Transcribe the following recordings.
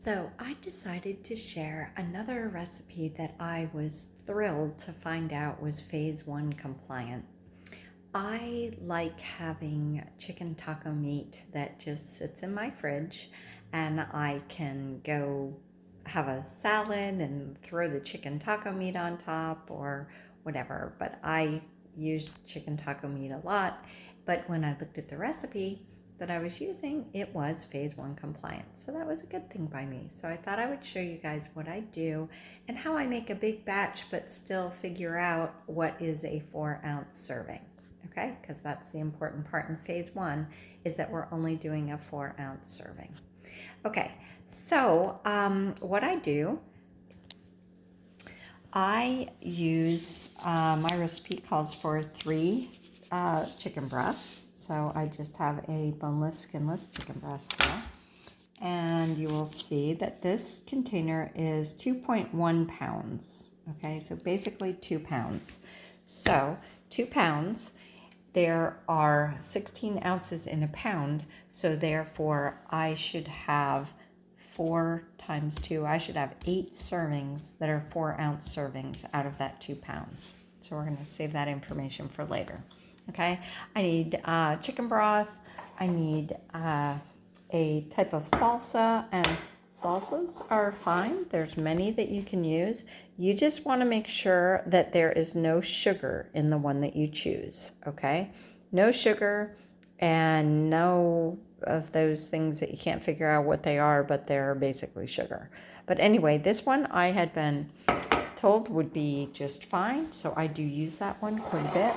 So I decided to share another recipe that I was thrilled to find out was phase 1 compliant. I like having chicken taco meat that just sits in my fridge, and I can go have a salad and throw the chicken taco meat on top or whatever. But I use chicken taco meat a lot. But when I looked at the recipe that I was using, it was phase 1 compliant. So that was a good thing by me. So I thought I would show you guys what I do and how I make a big batch but still figure out what is a 4-ounce serving. Okay, because that's the important part in phase 1 is that we're only doing a 4-ounce serving. Okay, so what I do, I use, my recipe calls for 3 chicken breasts. So I just have a boneless, skinless chicken breast here. And you will see that this container is 2.1 pounds. Okay, so basically 2 pounds. So 2 pounds, there are 16 ounces in a pound. So therefore I should have 4 times 2. I should have 8 servings that are 4-ounce servings out of that 2 pounds. So we're going to save that information for later. Okay, I need chicken broth. I need a type of salsa, and salsas are fine. There's many that you can use. You just want to make sure that there is no sugar in the one that you choose, okay? No sugar and no of those things that you can't figure out what they are, but they're basically sugar. But anyway, this one I had been told would be just fine, so I do use that one quite a bit.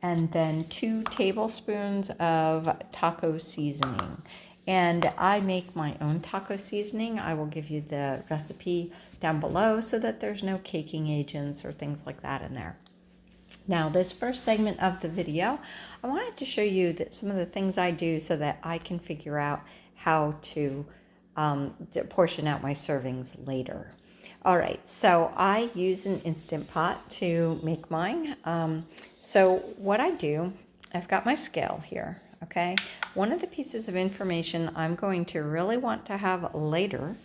And then 2 tablespoons of taco seasoning. And I make my own taco seasoning. I will give you the recipe down below so that there's no caking agents or things like that in there. Now, this first segment of the video, I wanted to show you that some of the things I do so that I can figure out how to portion out my servings later. All right, so I use an Instant Pot to make mine. So what I do, I've got my scale here, okay? One of the pieces of information I'm going to really want to have later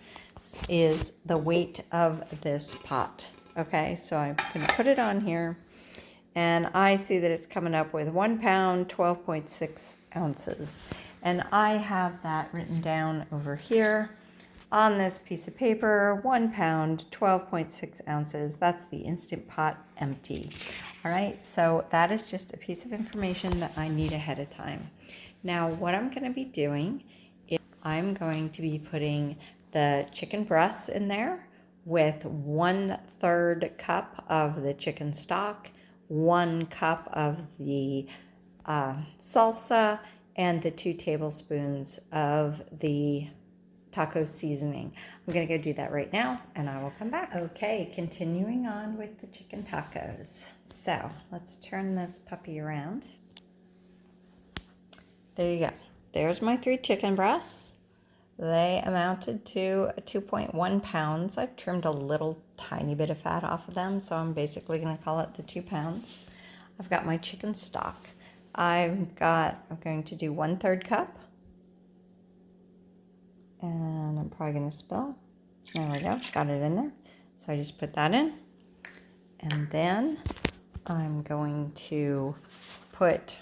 is the weight of this pot, okay? So I'm going to put it on here, and I see that it's coming up with 1 pound, 12.6 ounces. And I have that written down over here on this piece of paper, 1 pound, 12.6 ounces. That's the Instant Pot empty. All right, so that is just a piece of information that I need ahead of time. Now, what I'm going to be doing is I'm going to be putting the chicken breasts in there with 1/3 cup of the chicken stock, 1 cup of the salsa, and the 2 tablespoons of the taco seasoning. I'm going to go do that right now, and I will come back. Okay, continuing on with the chicken tacos. So let's turn this puppy around. There you go. There's my 3 chicken breasts. They amounted to 2.1 pounds. I've trimmed a little tiny bit of fat off of them, so I'm basically going to call it the 2 pounds. I've got my chicken stock. I'm going to do 1/3 cup. And I'm probably going to spill. There we go, got it in there. So I just put that in. And then I'm going to put,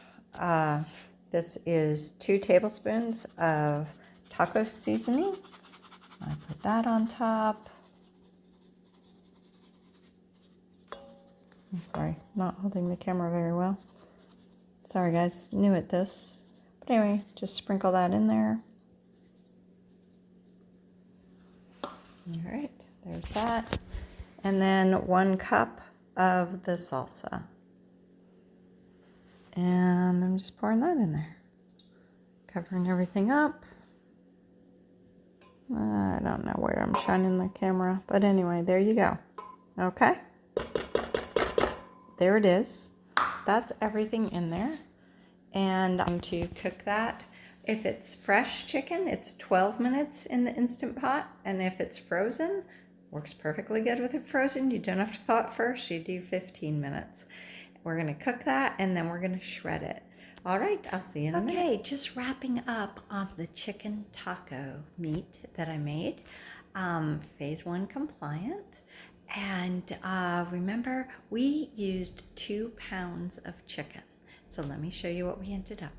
this is 2 tablespoons of taco seasoning. I put that on top. I'm sorry, not holding the camera very well. Sorry guys, new at this. But anyway, just sprinkle that in there. All right, there's that. And then 1 cup of the salsa. And I'm just pouring that in there. Covering everything up. I don't know where I'm shining the camera, but anyway, there you go. Okay. There it is. That's everything in there. And I'm going to cook that. If it's fresh chicken, it's 12 minutes in the Instant Pot. And if it's frozen, works perfectly good with it frozen. You don't have to thaw it first. You do 15 minutes. We're going to cook that, and then we're going to shred it. All right, I'll see you in a minute. Okay, just wrapping up on the chicken taco meat that I made. phase 1 compliant. And remember, we used 2 pounds of chicken. So let me show you what we ended up.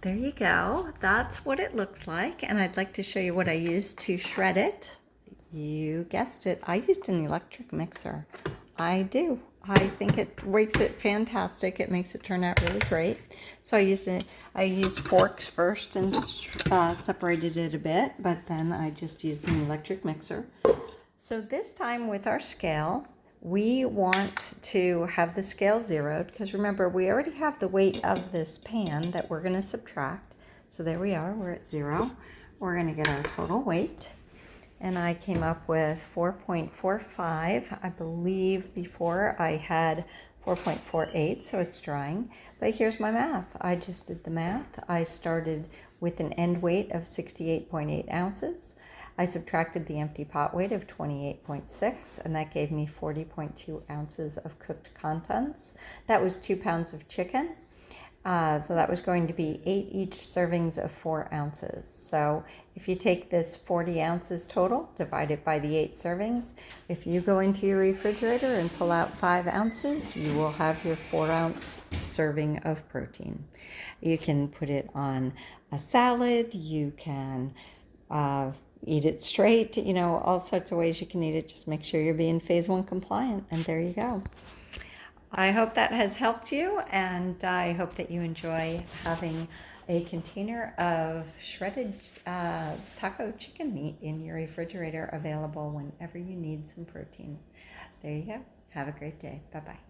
There you go. That's what it looks like. And I'd like to show you what I used to shred it. You guessed it. I used an electric mixer. I do. I think it makes it fantastic. It makes it turn out really great. So I used forks first and separated it a bit, but then I just used an electric mixer. So this time with our scale, we want to have the scale zeroed because remember, we already have the weight of this pan that we're going to subtract. So there we are, we're at 0. We're going to get our total weight. And I came up with 4.45. I believe before I had 4.48, so it's drying. But here's my math. I just did the math. I started with an end weight of 68.8 ounces. I subtracted the empty pot weight of 28.6, and that gave me 40.2 ounces of cooked contents. That was 2 pounds of chicken. So that was going to be 8 each servings of 4 ounces. So if you take this 40 ounces total, divide it by the 8 servings, if you go into your refrigerator and pull out 5 ounces, you will have your 4-ounce serving of protein. You can put it on a salad, you can eat it straight, all sorts of ways you can eat it. Just make sure you're being phase 1 compliant, and there you go. I hope that has helped you, and I hope that you enjoy having a container of shredded taco chicken meat in your refrigerator available whenever you need some protein. There you go. Have a great day. Bye-bye.